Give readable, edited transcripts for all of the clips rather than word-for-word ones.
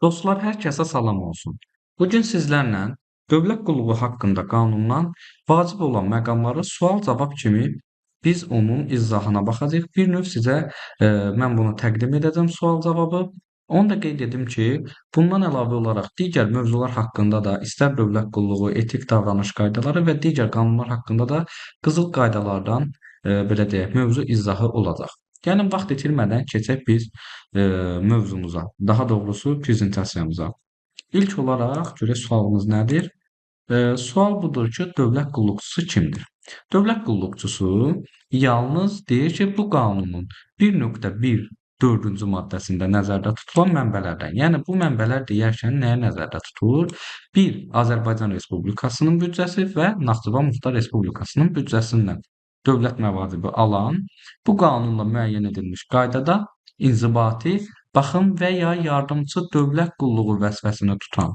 Dostlar, hər kəsə salam olsun. Bu gün sizlərlə dövlət qulluğu haqqında qanundan vacib olan məqamları sual-cavab kimi biz onun izahına baxacağıq. Bir növ sizə mən bunu təqdim edəcəm sual-cavabı. Onu da qeyd edim ki, bundan əlavə olaraq digər mövzular haqqında da istər dövlət qulluğu, etik davranış qaydaları və digər qanunlar haqqında da qızıl qaydalardan belə deyək, mövzu izahı olacaq. Gəlin vaxt itirmədən keçək biz mövzumuza, daha doğrusu prezentasiyamıza. İlk olaraq görək sualımız nədir? Sual budur ki, dövlət qulluqçusu kimdir? Dövlət qulluqçusu yalnız deyir ki, bu qanunun 1.1 4-cü maddəsində nəzərdə tutulan mənbələrdən. Yəni bu mənbələr deyərkən nəyə nəzərdə tutulur? 1. Azərbaycan Respublikasının büdcəsi və Naxçıvan Muxtar Respublikasının büdcəsindən dövlət məvacibi alan, bu qanunla müəyyən edilmiş qaydada inzibati, baxım və ya yardımçı dövlət qulluğu vəzifəsini tutan,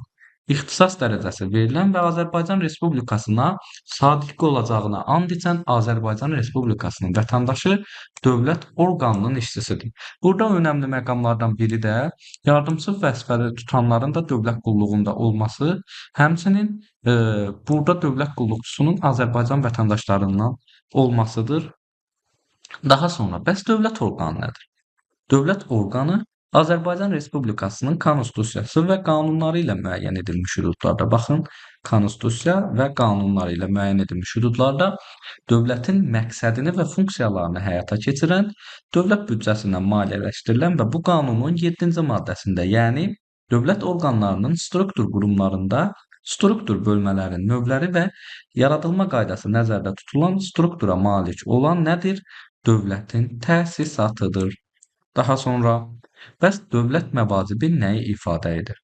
ixtisas dərəcəsi verilən və Azərbaycan Respublikasına sadiq olacağına and içən Azərbaycan Respublikasının vətəndaşı dövlət orqanının işçisidir. Burada önəmli məqamlardan biri də yardımçı vəzifəli tutanların da dövlət qulluğunda olması, həmçinin burada dövlət qulluqçusunun Azərbaycan vətəndaşlarından olmasıdır. Daha sonra, bəs dövlət orqanı nədir? Dövlət orqanı Azərbaycan Respublikasının konstitusiyası və qanunları ilə müəyyən edilmiş hüdudlarda, baxın, konstitusiya və qanunları ilə müəyyən edilmiş hüdudlarda dövlətin məqsədini və funksiyalarını həyata keçirən, dövlət büdcəsindən maliyyələşdirilən və bu qanunun 7-ci maddəsində, yəni dövlət orqanlarının struktur qurumlarında struktur bölmələrin növləri və yaradılma qaydası nəzərdə tutulan struktura malik olan nədir? Dövlətin təsisatıdır. Daha sonra, bəs dövlət məvacibi nəyi ifadə edir?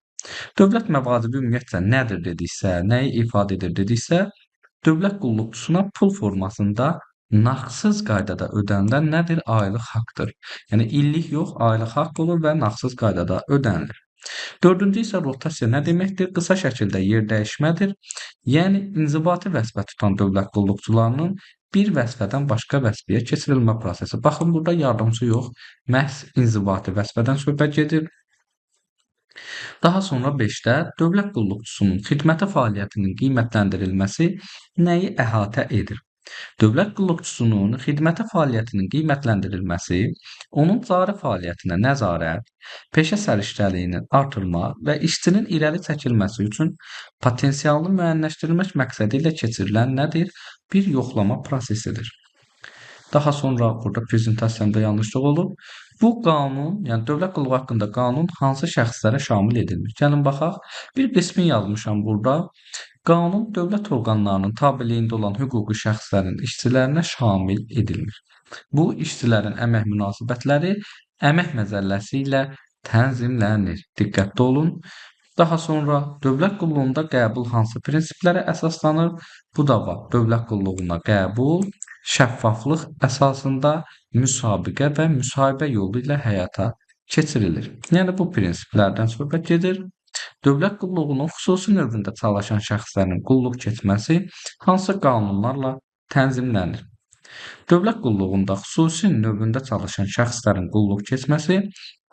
Dövlət məvacibi ümumiyyətlə nədir dediksə, nəyi ifadə edir dediksə, dövlət qulluqçusuna pul formasında nağdsız qaydada ödənilən nədir? Aylıq haqqdır. Yəni illik yox, aylıq haqq olur və nağdsız qaydada ödənilir. Dördüncü isə rotasiya nə deməkdir? Qısa şəkildə yer dəyişmədir. Yəni inzibati vəzifə tutan dövlət qulluqçularının bir vəzifədən başqa vəzifəyə keçirilmə prosesi. Baxın, burada yardımçı yox, məhz inzibati vəzifədən söhbət gedir. Daha sonra 5-də dövlət qulluqçusunun xidməti fəaliyyətinin qiymətləndirilməsi nəyi əhatə edir? Dövlət qulluqçusunun xidməti fəaliyyətinin qiymətləndirilməsi, onun cari fəaliyyətinə nəzarət, peşə səriştəliyinin artırma və işçinin irəli çəkilməsi üçün potensialını müəyyənləşdirilmək məqsədi ilə keçirilən nədir? Bir yoxlama prosesidir. Daha sonra burada prezentasiyamda yanlışlıq olub. Bu qanun, yəni dövlət qulluğu haqqında qanun hansı şəxslərə şamil edilmir? Gəlin baxaq. Bir qismini yazmışam burada. Qanun dövlət orqanlarının tabeliyində olan hüquqi şəxslərin işçilərinə şamil edilmir. Bu işçilərin əmək münasibətləri əmək məcəlləsi ilə tənzimlənir. Diqqətli olun. Daha sonra dövlət qulluğunda qəbul hansı prinsiplərə əsaslanır? Bu da var. Dövlət qulluğuna qəbul şəffaflıq əsasında müsabiqə və müsahibə yolu ilə həyata keçirilir. Yəni bu prinsiplərdən söhbət gedir. Dövlət qulluğunun xüsusi növündə çalışan şəxslərin qulluq keçməsi hansı qanunlarla tənzimlənir? Dövlət qulluğunda xüsusi növündə çalışan şəxslərin qulluq keçməsi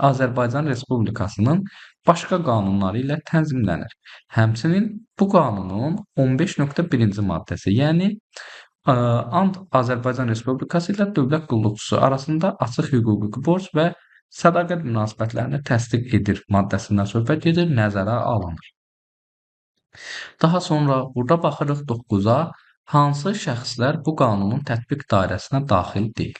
Azərbaycan Respublikasının başqa qanunları ilə tənzimlənir. Həmçinin bu qanunun 15.1-ci maddəsi, yəni Azərbaycan Respublikası ilə dövlət qulluqçusu arasında açıq hüquqi borc və sədaqət münasibətlərini təsdiq edir maddəsindən söhbət gedir, nəzərə alınır. Daha sonra burada baxırıq 9-a, hansı şəxslər bu qanunun tətbiq dairəsinə daxil deyil?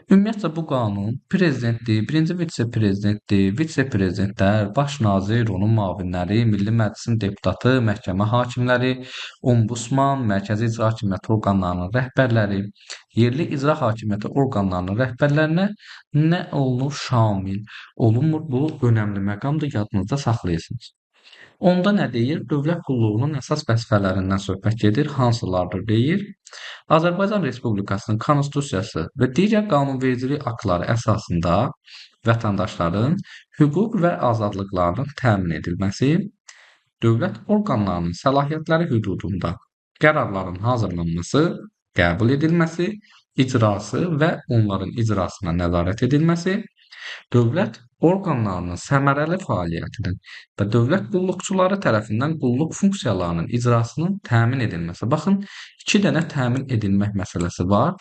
Ümumiyyətlə bu qanun prezidentdir, birinci vitse-prezidentdir, vitse-prezidentlər, baş nazir, onun müavinləri, Milli Məclisin deputatı, məhkəmə hakimləri, ombudsman, mərkəzi icra hakimiyyəti orqanlarının rəhbərləri, yerli icra hakimiyyəti orqanlarının rəhbərlərinə nə olunur? Şamil olunmur. Bu önəmli məqamdır, yadınızda saxlayırsınız. Onda nə deyir? Dövlət qulluğunun əsas vəzifələrindən söhbət gedir. Hansılardır deyir? Azərbaycan Respublikasının konstitusiyası və digər qanunvericilik aktları əsasında vətəndaşların hüquq və azadlıqlarının təmin edilməsi, dövlət orqanlarının səlahiyyətləri hüdudunda qərarların hazırlanması, qəbul edilməsi, icrası və onların icrasına nəzarət edilməsi, Dövlət orqanlarının səmərəli fəaliyyətinin və dövlət qulluqçuları tərəfindən qulluq funksiyalarının icrasının təmin edilməsi. Baxın, 2 dənə təmin edilmək məsələsi var.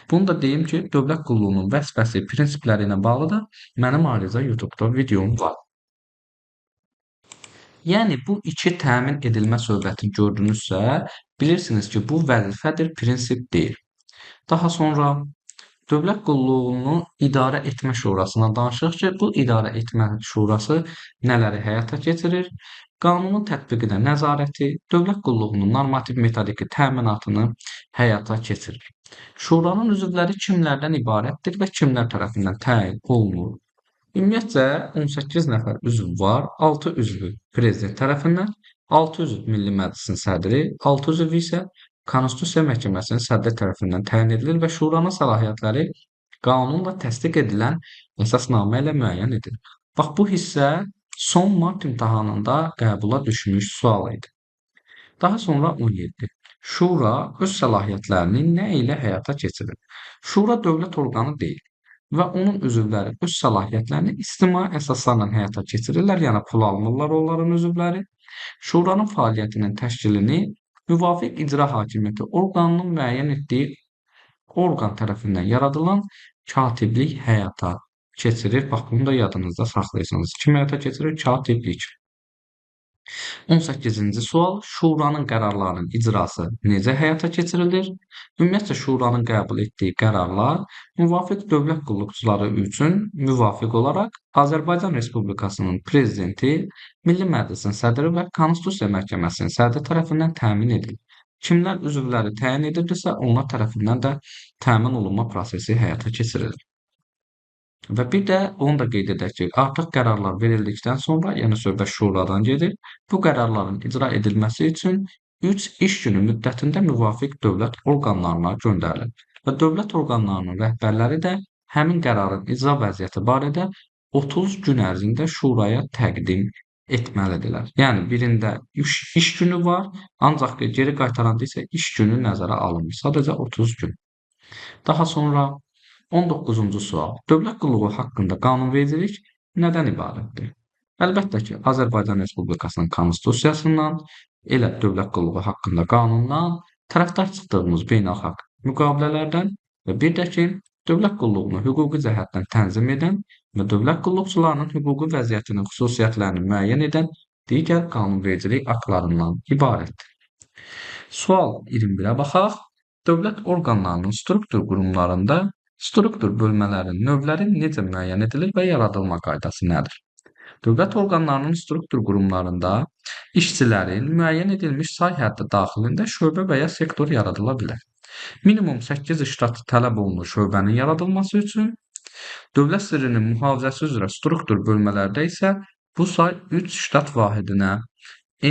Bunu da deyim ki, dövlət qulluğunun vəzifəsi, prinsipləri ilə bağlı da mənim ayrıca YouTube-da videom var. Yəni bu 2 təmin edilmə söhbətini gördünüzsə, bilirsiniz ki, bu vəzifədir, prinsip deyil. Daha sonra Dövlət qulluğunu idarə etmə şurasından danışırıq ki, bu idarə etmə şurası nələri həyata keçirir? Qanunun tətbiqinə nəzarəti, dövlət qulluğunun normativ metodiki təminatını həyata keçirir. Şuranın üzvləri kimlərdən ibarətdir və kimlər tərəfindən təyin olunur? Ümumiyyətcə 18 nəfər üzv var. 6 üzvü prezident tərəfindən, 6 üzv Milli Məclisin sədri, 6 üzv isə Konstitusiya Məhkəməsinin sədri tərəfindən təyin edilir və şuranın səlahiyyətləri qanunla təsdiq edilən əsasnamə ilə müəyyən edilir. Bax bu hissə son mart imtahanında qəbula düşmüş sual idi. Daha sonra 17. Şura öz səlahiyyətlərini nə ilə həyata keçirir? Şura dövlət orqanı deyil və onun üzvləri öz səlahiyyətlərini ictimai əsaslarla həyata keçirirlər, yəni pul almırlar onların üzvləri. Şuranın fəaliyyətinin təşkilini müvafiq icra hakimiyyəti orqanının müəyyən etdiyi orqan tərəfindən yaradılan katiblik həyata keçirir. Bax, bunu da yadınızda saxlayırsanız. Kim həyata keçirir? Katiblik. 18-ci sual. Şuranın qərarlarının icrası necə həyata keçirilir? Ümumiyyətcə, şuranın qəbul etdiyi qərarlar müvafiq dövlət qulluqçuları üçün müvafiq olaraq Azərbaycan Respublikasının prezidenti, Milli Məclisin sədri və Konstitusiya Məhkəməsinin sədri tərəfindən təmin edilir. Kimlər üzvləri təyin edilirsə, onlar tərəfindən də təmin olunma prosesi həyata keçirilir. Və bir də onu da qeyd edək ki, artıq qərarlar verildikdən sonra, yəni söhbət şuradan gedir, bu qərarların icra edilməsi üçün 3 iş günü müddətində müvafiq dövlət orqanlarına göndərilir. Və dövlət orqanlarının rəhbərləri də həmin qərarın icra vəziyyəti barədə 30 gün ərzində şuraya təqdim etməlidirlər. Yəni birində iş günü var, ancaq geri qaytaranda isə iş günü nəzərə alınmır. Sadəcə 30 gün. Daha sonra 19-cu sual. Dövlət qulluğu haqqında qanunvericilik nədən ibarətdir? Əlbəttə ki, Azərbaycan Respublikasının Konstitusiyasından, elə dövlət qulluğu haqqında qanundan, tərəfdar çıxdığımız beynəlxalq müqavilələrdən və bir də ki, dövlət qulluğunu hüquqi cəhətdən tənzim edən və dövlət qulluqçularının hüquqi vəziyyətinin xüsusiyyətlərini müəyyən edən digər qanunvericilik aktlarından ibarətdir. Sual 21-ə baxaq. Dövlət orqanlarının struktur qurumlarında struktur bölmələrin növləri necə müəyyən edilir və yaradılma qaydası nədir? Dövlət orqanlarının struktur qurumlarında işçilərin müəyyən edilmiş say həddi daxilində şöbə və ya sektor yaradıla bilər. Minimum 8 iştirak tələb olunur şöbənin yaradılması üçün. Dövlət sirrinin mühafizəsi üzrə struktur bölmələrdə isə bu say 3 ştat vahidinə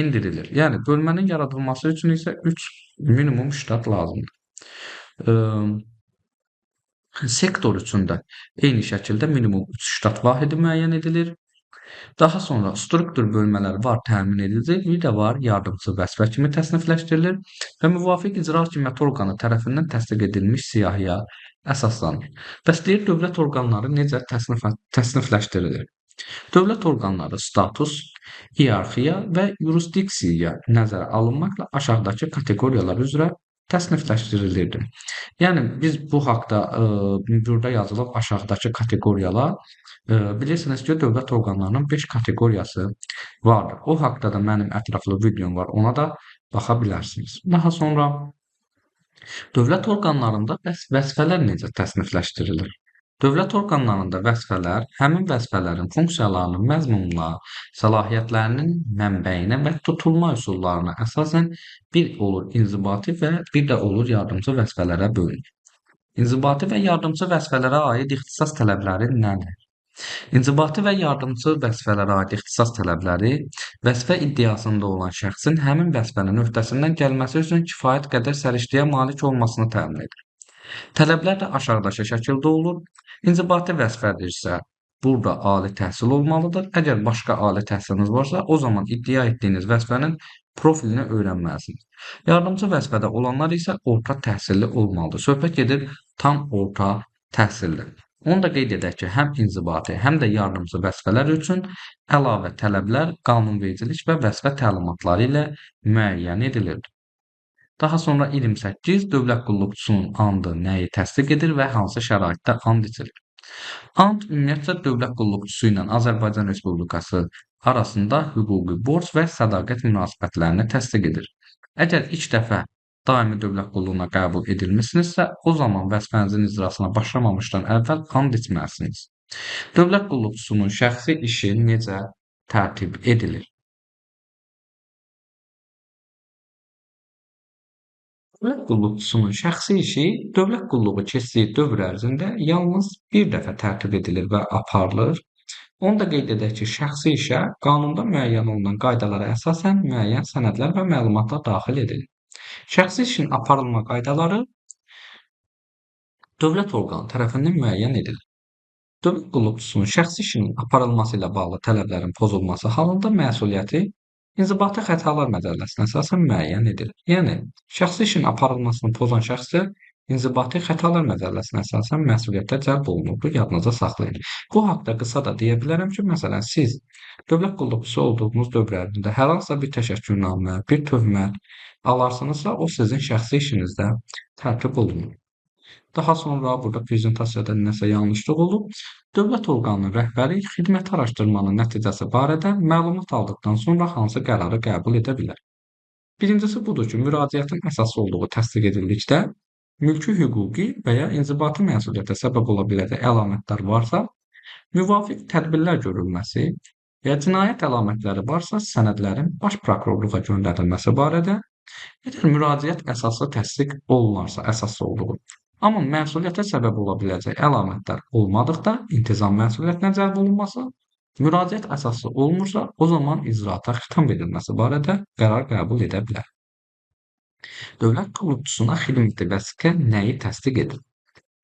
endirilir. Yəni bölmənin yaradılması üçün isə 3 minimum ştat lazımdır. Sektor üçün də eyni şəkildə minimum 3 ştat vahidi müəyyən edilir. Daha sonra struktur bölmələr var təmin edilir, bir də var yardımçı vəzifə kimi təsnifləşdirilir və müvafiq icra hakimiyyəti orqanı tərəfindən təsdiq edilmiş siyahıya əsaslanır. Bəs deyir dövlət orqanları necə təsnifləşdirilir? Dövlət orqanları status, iyarxiya və yurisdiksiya nəzərə alınmaqla aşağıdakı kateqoriyalar üzrə təsnifləşdirilirdi. Yəni biz bu haqda burada yazılıb aşağıdakı kateqoriyalar bilirsiniz ki, dövlət orqanlarının 5 kateqoriyası vardır. O haqda da mənim ətraflı videom var. Ona da baxa bilərsiniz. Daha sonra dövlət orqanlarında vəzifələr necə təsnifləşdirilir? Dövlət orqanlarında vəzifələr həmin vəzifələrin funksiyalarının məzmununa, səlahiyyətlərinin mənbəyinə və tutulma üsullarına əsasən bir olur inzibati və bir də olur yardımçı vəzifələrə bölünür. İnzibati və yardımçı vəzifələrə aid ixtisas tələbləri nədir? İnzibati və yardımçı vəzifələrə aid ixtisas tələbləri vəzifə iddiasında olan şəxsin həmin vəzifənin öhdəsindən gəlməsi üçün kifayət qədər səriştəyə malik olmasını təmin edir. Tələblər də aşağıdakı şəkildə olur. İnzibati vəzifədirsə, burada ali təhsil olmalıdır. Əgər başqa ali təhsiliniz varsa, o zaman iddia etdiyiniz vəzifənin profilini öyrənməlisiniz. Yardımçı vəzifədə olanlar isə orta təhsilli olmalıdır. Söhbət gedir tam orta təhsilli. Onu da qeyd edək ki, həm inzibati, həm də yardımçı vəzifələr üçün əlavə tələblər qanunvericilik və vəzifə təlimatları ilə müəyyən edilir. Daha sonra 28 dövlət qulluqçusunun andı nəyi təsdiq edir və hansı şəraitdə and içilir? And ümumiyyətlə dövlət qulluqçusu ilə Azərbaycan Respublikası arasında hüquqi borc və sədaqət münasibətlərini təsdiq edir. Əgər ilk dəfə daimi dövlət qulluğuna qəbul edilmisinizsə, o zaman vəzifənizin icrasına başlamamışdan əvvəl and içməlisiniz. Dövlət qulluqçusunun şəxsi işi necə tərtib edilir? Dövlət qulluqçusunun şəxsi işi dövlət qulluğu keçdiyi dövr ərzində yalnız bir dəfə tərtib edilir və aparılır. Onu da qeyd edək ki, şəxsi işə qanunda müəyyən olunan qaydalara əsasən müəyyən sənədlər və məlumatlar daxil edilir. Şəxsi işin aparılma qaydaları dövlət orqanı tərəfindən müəyyən edilir. Dövlət qulluqçusunun şəxsi işinin aparılması ilə bağlı tələblərin pozulması halında məsuliyyəti inzibati xətalar məcəlləsinə əsasən müəyyən edilir. Yəni, şəxsi işin aparılmasını pozan şəxslər inzibati xətalar məcəlləsinə əsasən məsuliyyətə cəlb olunur. Bu yadınızda saxlayın. Bu haqda qısa da deyə bilərəm ki, məsələn, siz dövlət qulluqçusu olduğunuz dövr ərzində hər hansısa bir təşəkkürnamə, bir töhmət alarsınızsa, o sizin şəxsi işinizdə tərtib olunur. Daha sonra burada prezentasiyada nəsə yanlışlıq olub. Dövlət orqanının rəhbəri xidməti araşdırmanın nəticəsi barədə məlumat aldıqdan sonra hansı qərarı qəbul edə bilər? Birincisi budur ki, müraciətin əsas olduğu təsdiq edildikdə mülki hüquqi və ya inzibati məsuliyyətə səbəb ola biləcək əlamətlər varsa, müvafiq tədbirlər görülməsi və ya cinayət əlamətləri varsa, sənədlərin baş prokurorluğa göndərilməsi barədə, əgər müraciət əsaslı təsdiq olunarsa, əsaslı olduğu, amma məsuliyyətə səbəb ola biləcək əlamətlər olmadıqda intizam məsuliyyətinə cəlb olunması, müraciət əsaslı olmursa, o zaman icraata xitam verilməsi barədə qərar qəbul edə bilər. Dövlət qulluqçusuna xidməti vəsiqə nəyi təsdiq edir?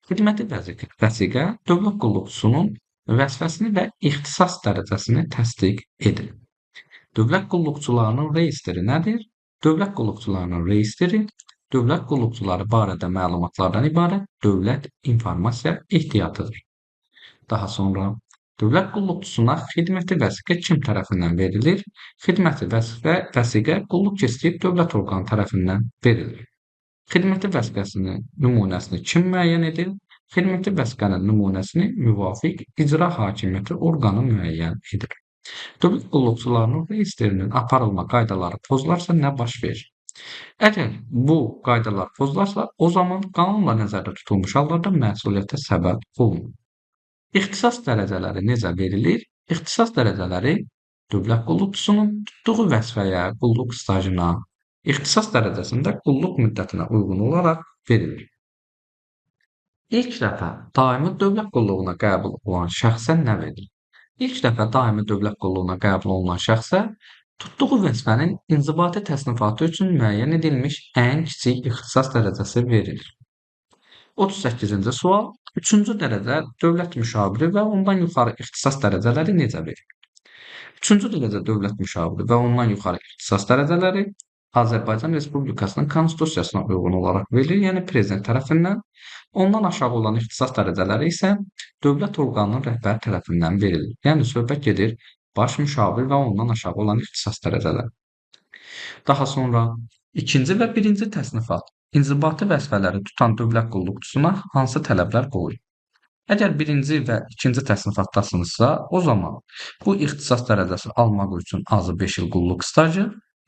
Xidməti vəsiqə dövlət qulluqçusunun vəzifəsini və ixtisas dərəcəsini təsdiq edir. Dövlət qulluqçularının reestri nədir? Dövlət qulluqçularının reestri dövlət qulluqçuları barədə məlumatlardan ibarət dövlət informasiya ehtiyatıdır. Daha sonra dövlət qulluqçusuna xidməti vəsiqə kim tərəfindən verilir? Xidməti vəsiqə qulluq keçdiyi dövlət orqanı tərəfindən verilir. Xidməti vəsiqəsinin nümunəsini kim müəyyən edir? Xidməti vəsiqənin nümunəsini müvafiq icra hakimiyyəti orqanı müəyyən edir. Dövlət qulluqçularının reyestrinin aparılma qaydaları pozularsa nə baş verir? Əgər bu qaydalar pozularsa, o zaman qanunla nəzərdə tutulmuş hallarda məsuliyyətə səbəb olunur. İxtisas dərəcələri necə verilir? İxtisas dərəcələri dövlət qulluqçusunun tutduğu vəzifəyə, qulluq stajına, ixtisas dərəcəsində qulluq müddətinə uyğun olaraq verilir. İlk dəfə daimi dövlət qulluğuna qəbul olan şəxsə nə verilir? İlk dəfə daimi dövlət qulluğuna qəbul olunan şəxsə tutduğu vəzifənin inzibati təsnifatı üçün müəyyən edilmiş ən kiçik ixtisas dərəcəsi verilir. 38-ci sual. 3-cü dərəcə dövlət müşaviri və ondan yuxarı ixtisas dərəcələri necə verilir? 3-cü dərəcə dövlət müşaviri və ondan yuxarı ixtisas dərəcələri Azərbaycan Respublikasının konstitusiyasına uyğun olaraq verilir, yəni prezident tərəfindən. Ondan aşağı olan ixtisas dərəcələri isə dövlət orqanının rəhbəri tərəfindən verilir. Yəni söhbət gedir baş müşavir və ondan aşağı olan ixtisas dərəcələri. Daha sonra ikinci və birinci təsnifat inzibati vəzifələri tutan dövlət qulluqçusuna hansı tələblər qoyulur? Əgər birinci və ikinci təsnifatdasınızsa, o zaman bu ixtisas dərəcəsi almaq üçün azı 5 il qulluq stajı,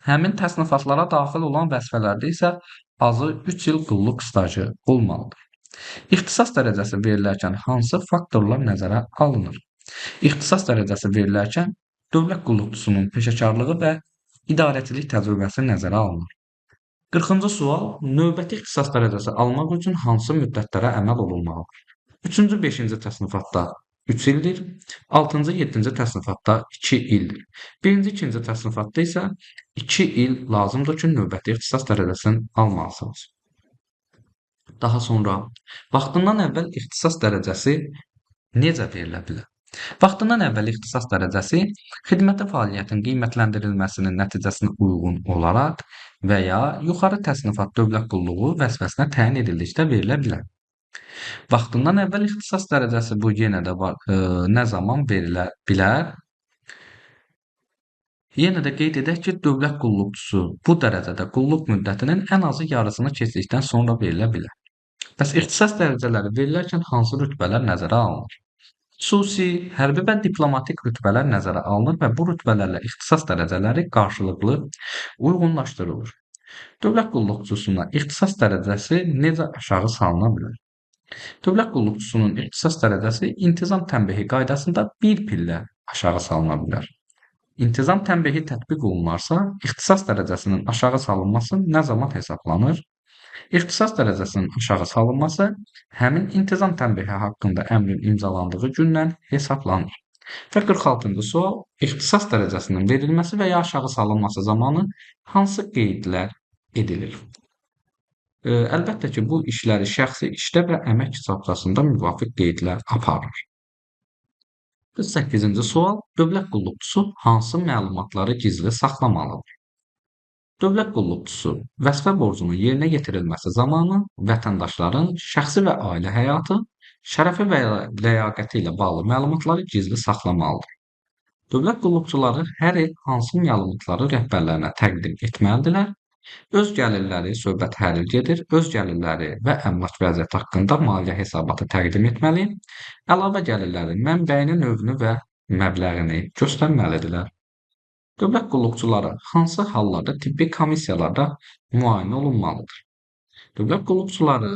həmin təsnifatlara daxil olan vəzifələrdə isə azı 3 il qulluq stajı olmalıdır. İxtisas dərəcəsi verilərkən hansı faktorlar nəzərə alınır? İxtisas dərəcəsi verilərkən dövlət qulluqçusunun peşəkarlığı və idarəçilik təcrübəsi nəzərə alınır. 40-cı sual. Növbəti ixtisas dərəcəsi almaq üçün hansı müddətlərə əməl olunmalıdır? 3-cü, 5-ci təsnifatda 3 ildir, 6-cı, 7-ci təsnifatda 2 ildir. 1-ci, 2-ci təsnifatda isə 2 il lazımdır ki, növbəti ixtisas dərəcəsini almalısınız. Daha sonra, vaxtından əvvəl ixtisas dərəcəsi necə verilə bilər? Vaxtından əvvəl ixtisas dərəcəsi xidməti fəaliyyətin qiymətləndirilməsinin nəticəsinə uyğun olaraq və ya yuxarı təsnifat dövlət qulluğu vəzifəsinə təyin edildikdə verilə bilər. Vaxtından əvvəl ixtisas dərəcəsi bu yenə də var. Nə zaman verilə bilər? Yenə də qeyd edək ki, dövlət qulluqçusu bu dərəcədə qulluq müddətinin ən azı yarısını keçdikdən sonra verilə bilər. Bəs ixtisas dərəcələri verilərkən hansı rütbələr nəzərə alınır? Xüsusi, hərbi və diplomatik rütbələr nəzərə alınır və bu rütbələrlə ixtisas dərəcələri qarşılıqlı uyğunlaşdırılır. Dövlət qulluqçusuna ixtisas dərəcəsi necə aşağı salına bilər? Dövlət qulluqçusunun ixtisas dərəcəsi intizam tənbehi qaydasında bir pillə aşağı salına bilər. İntizam tənbehi tətbiq olunarsa, ixtisas dərəcəsinin aşağı salınması nə zaman hesablanır? İxtisas dərəcəsinin aşağı salınması həmin intizam tənbehi haqqında əmrin imzalandığı gündən hesablanır. Və 46-cı sual, ixtisas dərəcəsinin verilməsi və ya aşağı salınması zamanı hansı qeydlər edilir? Əlbəttə ki, bu işləri şəxsi işdə və əmək kitabçasında müvafiq qeydlər aparır. 48-ci sual, dövlət qulluqçusu hansı məlumatları gizli saxlamalıdır? Dövlət qulluqçusu vəzifə borcunun yerinə yetirilməsi zamanı vətəndaşların şəxsi və ailə həyatı, şərəfi və ya ləyaqəti ilə bağlı məlumatları gizli saxlamalıdır. Dövlət qulluqçuları hər il hansı məlumatları rəhbərlərinə təqdim etməlidirlər? Öz gəlirləri söhbət hər il gedir, öz gəlirləri və əmlak vəziyyəti haqqında maliyyə hesabatı təqdim etməli, əlavə gəlirlərin mənbəyini, növünü və məbləğini göstərməlidirlər. Dövlət qulluqçuları hansı hallarda tibbi komissiyalarda müayinə olunmalıdır? Dövlət qulluqçuları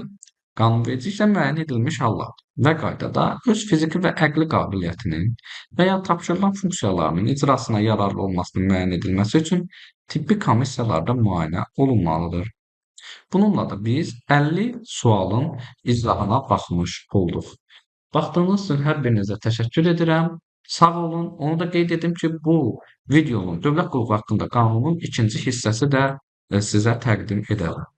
qanunvericiliklə müəyyən edilmiş hallar və qaydada öz fiziki və əqli qabiliyyətinin və ya tapşırılan funksiyalarının icrasına yararlı olmasının müəyyən edilməsi üçün tibbi komissiyalarda müayinə olunmalıdır. Bununla da biz 50 sualın izahına baxmış olduq. Baxdığınız üçün hər birinizə təşəkkür edirəm. Sağ olun. Onu da qeyd edim ki, bu videonun dövlət qulluğu haqqında qanunun ikinci hissəsi də sizə təqdim edərəm.